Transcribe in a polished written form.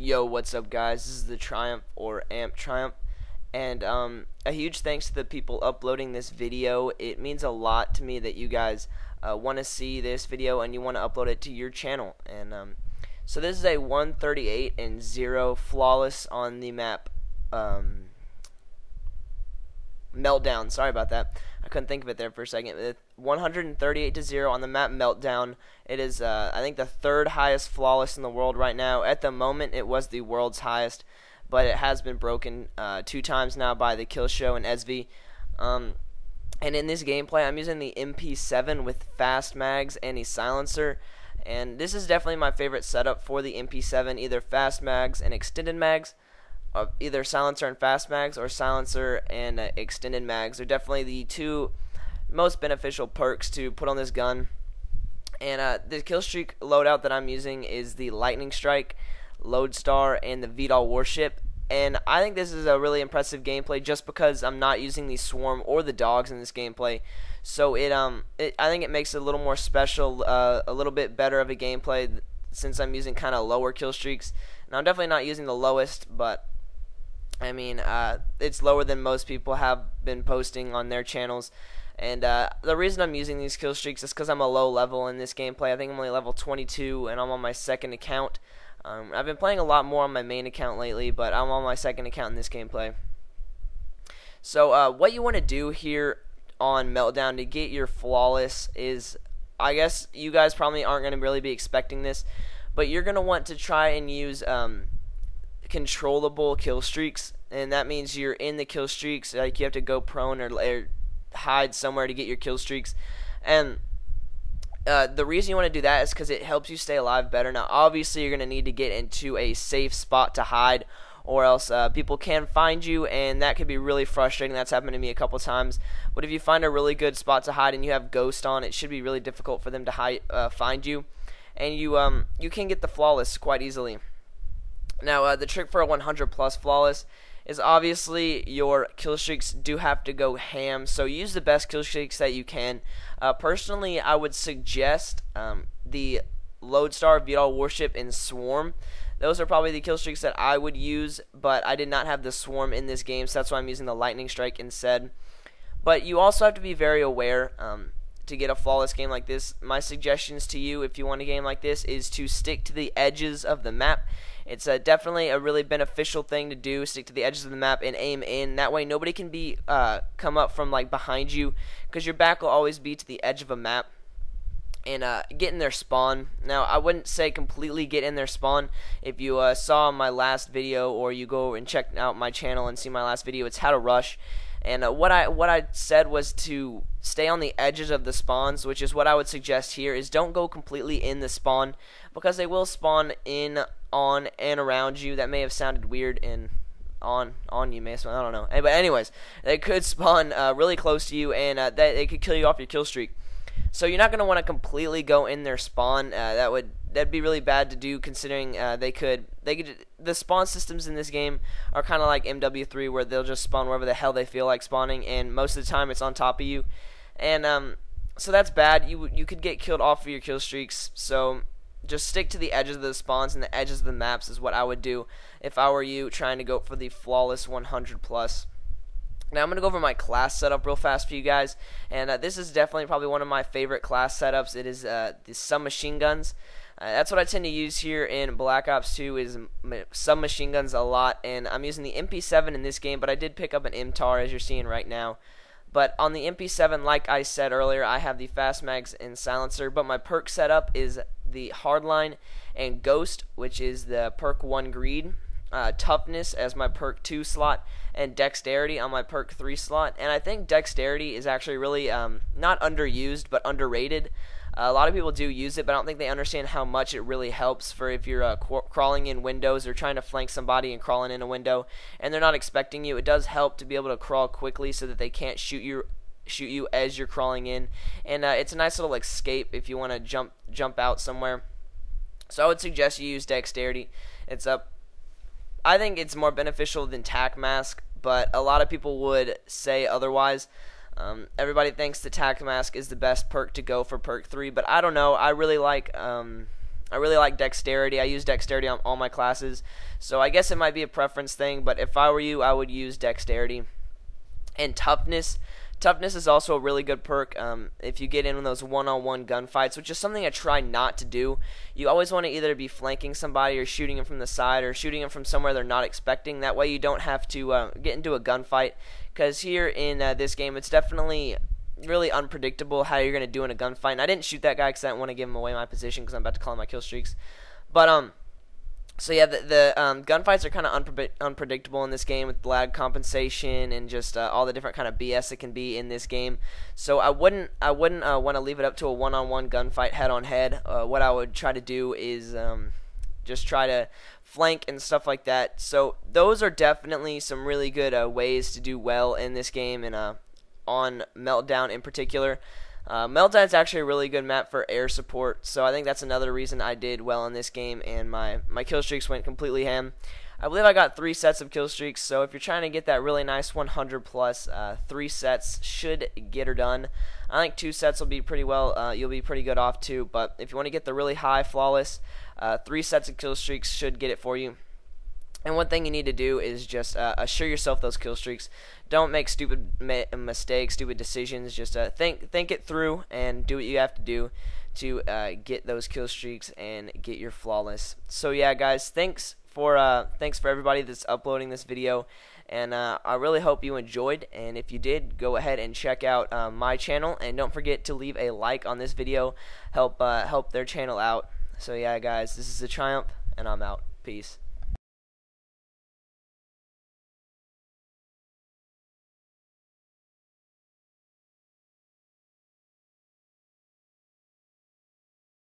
Yo, what's up, guys? This is the Triumph or Amp Triumph, and a huge thanks to the people uploading this video. It means a lot to me that you guys want to see this video and you want to upload it to your channel. And so this is a 138 and 0 flawless on the map Meltdown. Sorry about that. I couldn't think of it there for a second. 138 to 0 on the map Meltdown. It is, I think, the third highest flawless in the world right now. At the moment, it was the world's highest, but it has been broken 2 times now by the Killshow and SV. And in this gameplay, I'm using the MP7 with fast mags and a silencer. And this is definitely my favorite setup for the MP7, either fast mags and extended mags. Either silencer and fast mags or silencer and extended mags are definitely the two most beneficial perks to put on this gun. And the killstreak loadout that I'm using is the Lightning Strike, Lodestar, and the VTOL Warship. And I think this is a really impressive gameplay just because I'm not using the Swarm or the dogs in this gameplay. So I think it makes it a little more special, a little bit better of a gameplay since I'm using kind of lower kill streaks. Now I'm definitely not using the lowest, but I mean, it's lower than most people have been posting on their channels. And the reason I'm using these kill streaks is because I'm a low level in this gameplay. I think I'm only level 22, and I'm on my second account. I've been playing a lot more on my main account lately, but I'm on my second account in this gameplay. So what you want to do here on Meltdown to get your flawless is, I guess you guys probably aren't going to really be expecting this, but you're going to want to try and use controllable kill streaks, and that means you're in the kill streaks, like you have to go prone or hide somewhere to get your kill streaks. And the reason you want to do that is because it helps you stay alive better. Now obviously you're going to need to get into a safe spot to hide, or else people can find you, and that could be really frustrating. That's happened to me a couple times. But if you find a really good spot to hide and you have Ghost on, it should be really difficult for them to find you, and you can get the flawless quite easily. Now, the trick for a 100+ flawless is obviously your kill streaks do have to go ham, so use the best kill streaks that you can. Personally, I would suggest the Lodestar, VTOL Warship, and Swarm. Those are probably the kill streaks that I would use, but I did not have the Swarm in this game, so that's why I'm using the Lightning Strike instead. But you also have to be very aware to get a flawless game like this. My suggestions to you, if you want a game like this, is to stick to the edges of the map. It's definitely a really beneficial thing to do. Stick to the edges of the map and aim in. That way nobody can come up from like behind you, because your back will always be to the edge of a map. And get in their spawn. Now I wouldn't say completely get in their spawn. If you saw my last video, or you go and check out my channel and see my last video, it's how to rush. And what I said was to stay on the edges of the spawns, which is what I would suggest here. Is don't go completely in the spawn, because they will spawn in, on, and around you. That may have sounded weird, and on you may have spawned, I don't know. But anyways, they could spawn really close to you, and they could kill you off your kill streak. So you're not going to want to completely go in their spawn. That'd be really bad to do, considering the spawn systems in this game are kind of like MW3, where they'll just spawn wherever the hell they feel like spawning, and most of the time it's on top of you. And so that's bad. You could get killed off of your kill streaks. So just stick to the edges of the spawns and the edges of the maps is what I would do if I were you, trying to go for the flawless 100+. Now I'm going to go over my class setup real fast for you guys, and this is definitely probably one of my favorite class setups. It is the submachine guns. That's what I tend to use here in Black Ops 2, is submachine guns a lot, and I'm using the MP7 in this game, but I did pick up an MTAR, as you're seeing right now. But on the MP7, like I said earlier, I have the fast mags and silencer, but my perk setup is the hardline and Ghost, which is the perk 1 greed. Toughness as my perk 2 slot, and dexterity on my perk 3 slot. And I think dexterity is actually really not underused, but underrated. A lot of people do use it, but I don't think they understand how much it really helps for if you're crawling in windows or trying to flank somebody and crawling in a window and they're not expecting you. It does help to be able to crawl quickly so that they can't shoot you as you're crawling in, and it's a nice little escape if you want to jump out somewhere. So I would suggest you use dexterity. I think it's more beneficial than tac mask, but a lot of people would say otherwise. Everybody thinks the tac mask is the best perk to go for perk 3, but I don't know. I really like I really like dexterity. I use dexterity on all my classes, so I guess it might be a preference thing, but if I were you, I would use dexterity. And toughness. Toughness is also a really good perk if you get in those one-on-one gunfights, which is something I try not to do. You always want to either be flanking somebody or shooting them from the side or shooting them from somewhere they're not expecting. That way you don't have to get into a gunfight, because here in this game it's definitely really unpredictable how you're going to do in a gunfight. And I didn't shoot that guy because I didn't want to give him away my position because I'm about to call my kill streaks. But so yeah, the gunfights are kind of unpredictable in this game with lag compensation and just all the different kind of BS that can be in this game. So I wouldn't want to leave it up to a one-on-one gunfight head-on-head. What I would try to do is just try to flank and stuff like that. So those are definitely some really good ways to do well in this game, and on Meltdown in particular. Meltdown is actually a really good map for air support, so I think that's another reason I did well in this game, and my kill streaks went completely ham. I believe I got 3 sets of kill streaks, so if you're trying to get that really nice 100 plus, 3 sets should get her done. I think 2 sets will be pretty well, you'll be pretty good off too, but if you want to get the really high flawless, 3 sets of kill streaks should get it for you. And one thing you need to do is just assure yourself those kill streaks. Don't make stupid mistakes, stupid decisions. Just think it through and do what you have to do to get those kill streaks and get your flawless. So yeah, guys, thanks for everybody that's uploading this video, and I really hope you enjoyed. And if you did, go ahead and check out my channel, and don't forget to leave a like on this video. Help their channel out. So yeah, guys, this is The Triumph, and I'm out. Peace.